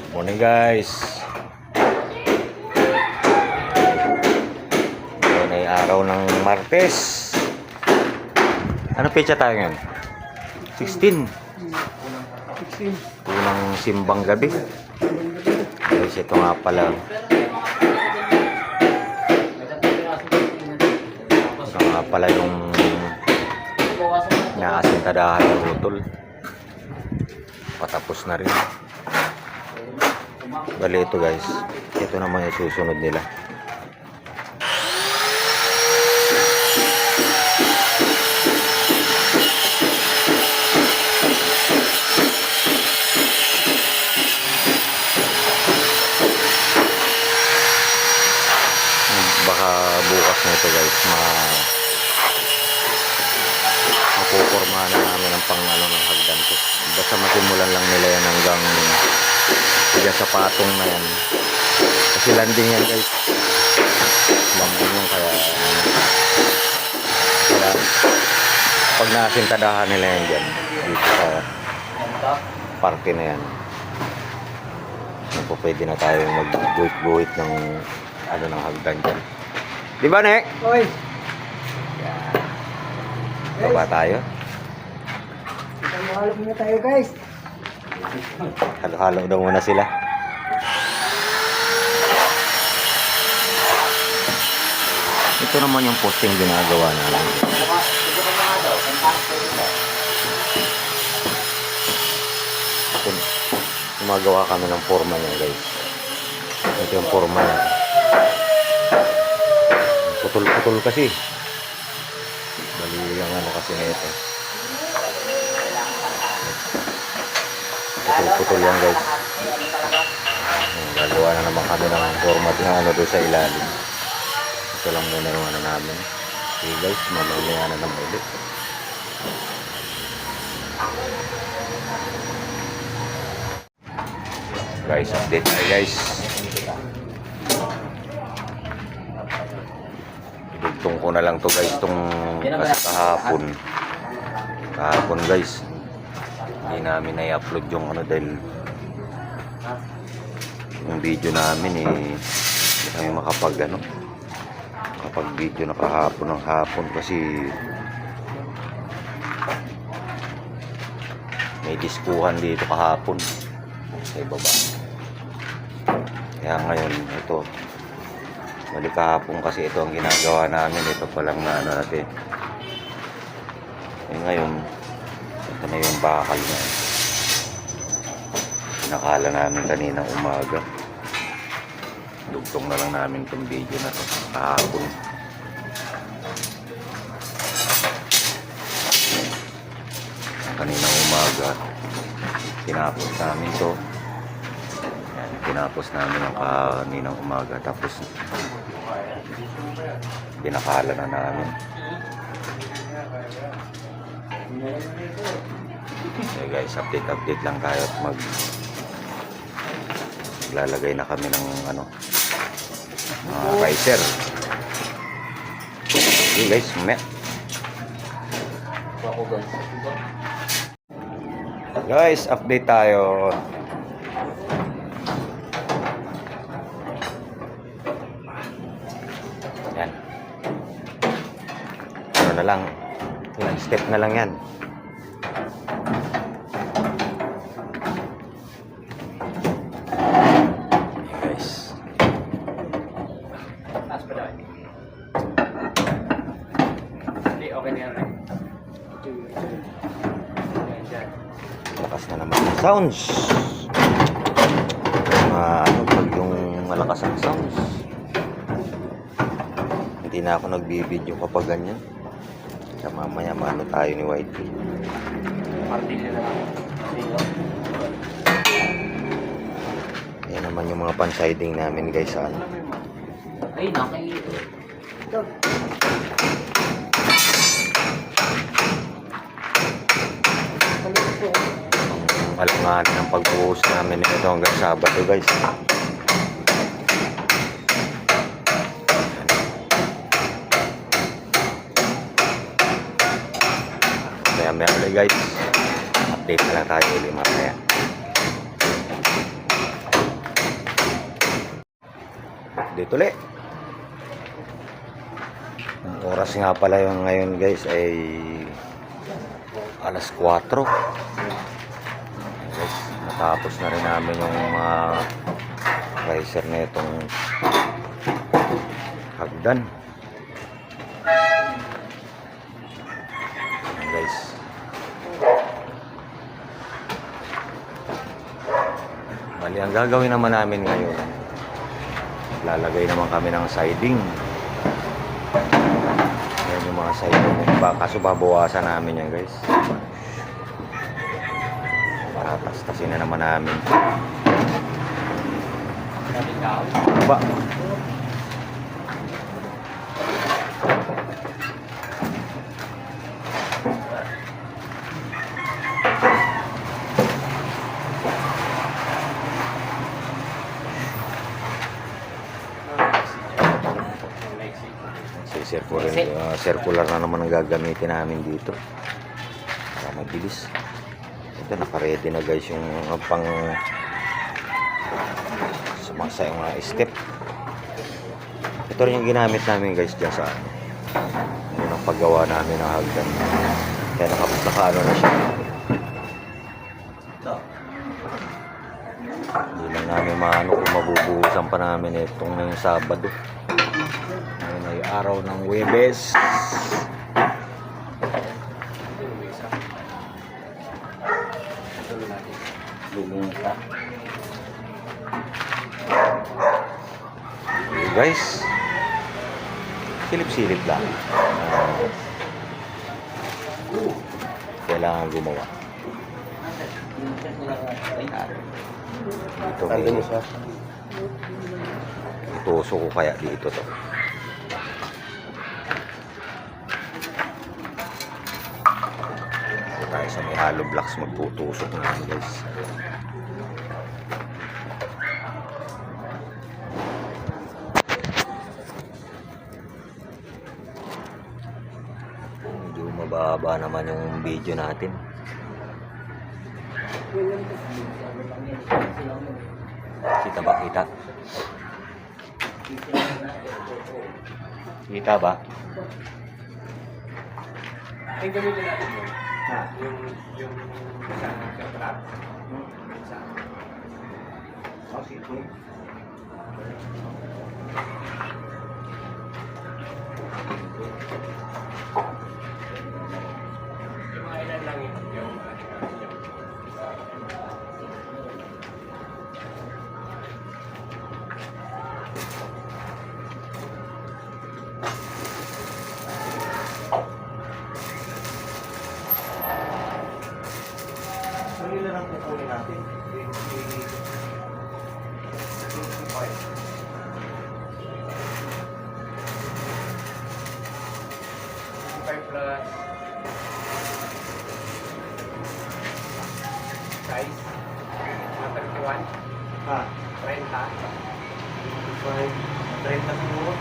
Morning guys. Ngayon ay araw ng Martes. Ano petsa tayo ngayon? 16. 16. Unang simbang gabi. Guys, ito nga pala. Ito nga pala yung naasintadahan ng utol. Patapos na rin. Bali ito guys, ito naman yung susunod nila. Baka bukas na ito guys, mapupormahan na namin ang pang-ano ng hagdan ko. Basta masimulan lang nila yan hanggang diyan sa patong na yan. Kasi landing yan guys. Landing yan kaya pag nasintadahan nila yan dyan dito sa parke na yan, pwede na tayo mag-buhit-buhit ng ano ng hagdan dyan. Di ba, Nek? Oy. Baba tayo. Halo muna tayo guys. Halo-halo daw muna sila. Ito naman yung posting ginagawa namin. Gumagawa kami ng forma niya guys. Ito yung forma niya. Putol-putol kasi. Bali yung ano kasi nito. Putol-putol yan guys. Gagawa na naman kami ng format na ano doon sa ilalim. Ito lang muna yung ano namin. Okay guys, mamaya na naman ulit. Guys, update tayo guys. Idugtong ko na lang to guys itong kahapon. Kahapon guys. Hindi namin na-upload yung ano dahil yung video namin hindi kami makapag video na kahapon ng hapon kasi may diskuhan dito kahapon sa ibaba. Kaya ngayon ito balik kahapon kasi ito ang ginagawa namin. Ito palang na ano natin ngayon. Ito na yung bakal na pinakala namin kaninang umaga. Dugtong na lang namin itong video na ito kahapon. Kaninang umaga tinapos namin ito. Yan, tinapos namin ang kaninang umaga tapos pinakala na namin. Okay guys, update lang tayo at maglalagay na kami ng ano riser. Okay guys, guys, update tayo. Yan. Ano na lang, ilang step na lang yan. Lakas na naman ang sounds. Ano pag yung malakas ang sounds, hindi na ako nagbibideo kapag ganyan. Kaya mamaya maano tayo ni Whitey. Yan naman yung mga pan-siding namin guys sa ano. Ay, nakikita. Alanganin ang pag-uus namin ito hanggang Sabado guys. Maya ulit guys, update na lang tayo ulit mamaya. Dito ulit. Ang oras nga pala yung ngayon guys ay alas 4. Guys, natapos na rin namin yung mga riser na itong hagdan. Ayan, guys. Bali, ang gagawin naman namin ngayon, lalagay naman kami ng siding. Ayan yung mga siding. Kaso babawasan namin yan guys. Para tas-tasin na naman namin. Ba? Circular na naman ang gagamitin namin dito para mabilis. Ito, naka-ready na guys yung pang sumasa yung mga step. Ito rin yung ginamit namin guys dyan sa unang paggawa namin ng hagdan. Kaya naka-ano na siya. Hindi lang namin maano kung mabubuhusan pa namin itong ngayong Sabado. Ngayon ay araw ng Huwebes. Lumita. Okay guys, silip-silip lang. Kailangan gumawa. Ito, ituso ko kaya dito to. Ito tayo sa may hollow blocks, magtutusok na guys. Medyo mababa naman yung video natin. Kita ba? Kita? Kita ba? Ay, gamitin natin yun. Yung isang trap. Oh, sige. Yung mga ilan lang yun. Ilan ang kukunin natin? 25 plus size 31 Ah, 30 30 siguro.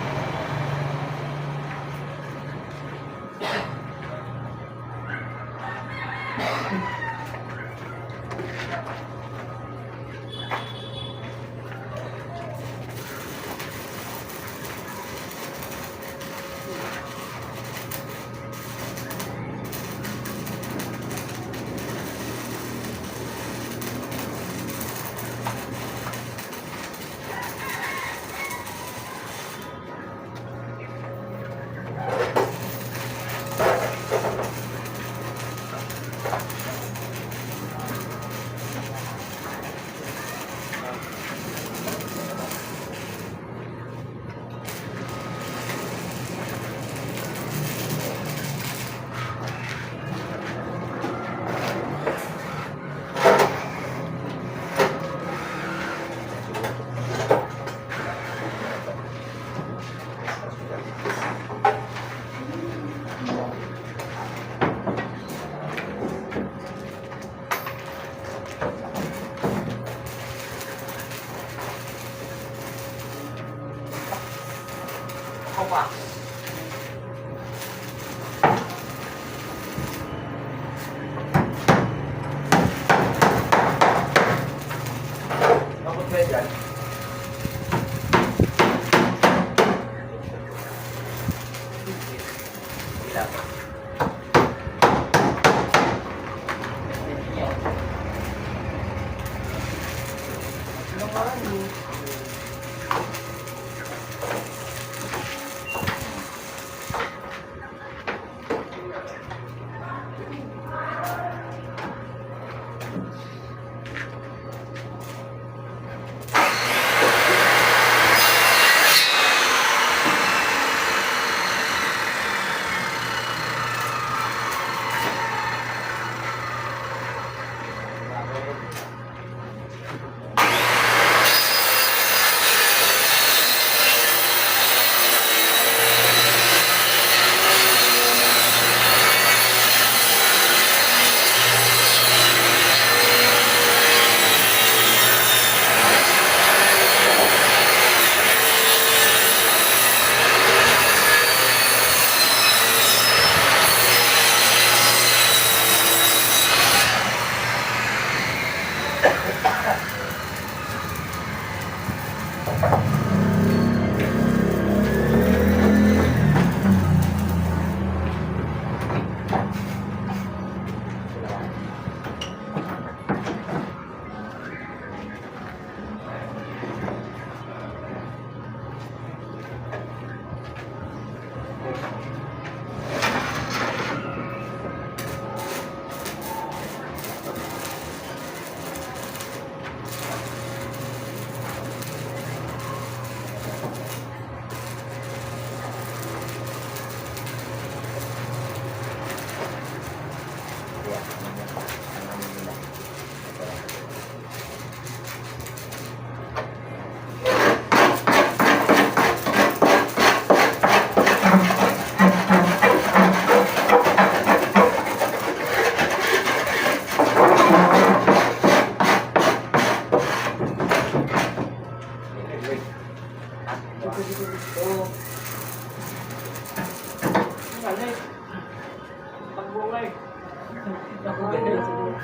Opa. Bakit ba dyan? Pagbungay.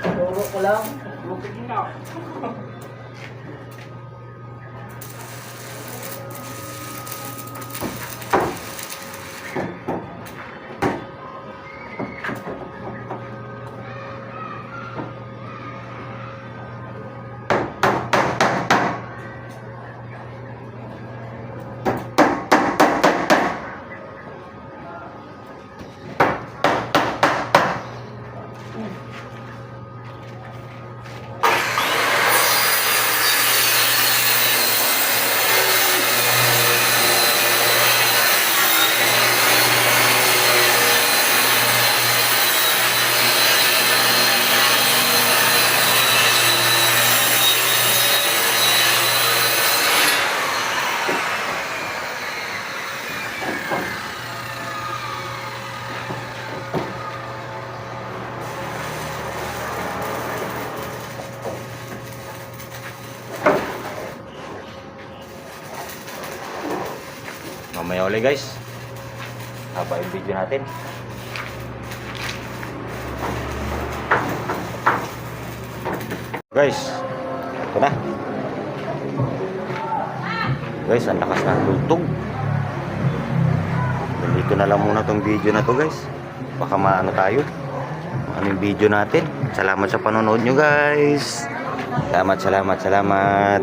Turo ko lang. Bukid na. Mamaya ulit guys. Haba yung video natin. Guys, ito na. Guys, ang lakas ng tugtog. Dito na lang muna tong video na to guys. Baka maano tayo. Ano yung video natin. Salamat sa panonood nyo guys. Salamat.